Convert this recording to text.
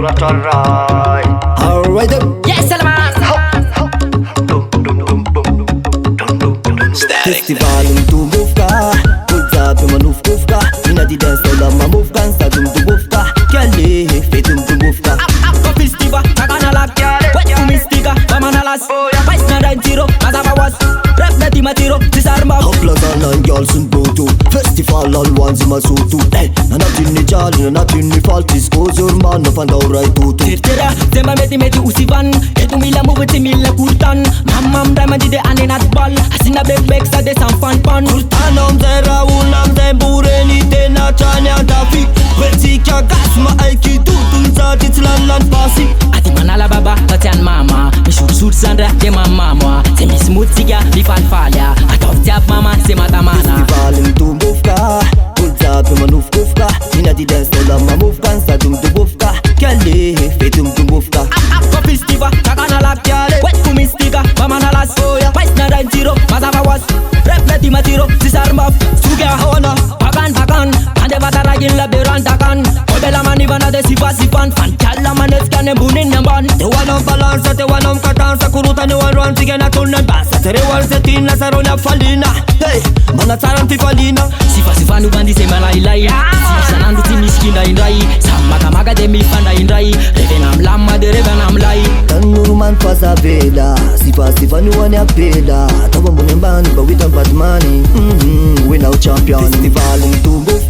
Alright then. Yes, Salman. Festivalin tumufka, kulzapi manufkufka, ina di dance la mamufkan sa tumufka, kyale fe tumufka. Ako festival, kakana lak, wet kumistika, mamanalas, pais na dain tiro, mazabawas, rap na di matiro, disarma. Hapladan ang girls sun boto, festival al wanzi masutu. Nanatin ni jali, nanatin ni faltis, kozur man na pandauray tutu. Tirtira, zemba meti usivan, etu mila mubiti mila kurtan, mamam diamond de ane natbal, hasina bek sa de san fan. Kurtanam zera unam zem bureni te na chanya dafi, wetsi kya gasma aiki tutun sa titlan pasi. Ati manala baba, tatian mama, mi shoot sandra de mama, se mi smutsiga, mi falfalya, atop tiap mama, se matamana. Festivalin tumufka, kulzapi manufkufka, ina di dance la mamufkan sa tumufka, kyale fe tumufka. Ako festival, kakana lak, wet kumistika, mamanalas, pais na dain tiro, mazabawas, rap na di matiro, disarma, suga hona, pakan, ande bataragin la berantakan, obela manivana de sifan, fanchala maneskane bunin namban. Te wanam balansa, te wanam katansa, kuruta ni wanwan sigena tunan basa, tere wan setina sarona falina, hey, mana taran tifalina. Sifa nubandi se malailai, sanandu timiskinda indrai, samaka de mi fanda indrai, revenam lama de revenam lai. Tanuruman pasavela, sifa ni wani apela, taba munembani ba witan batmani, we now champion. Festivalin tumufka.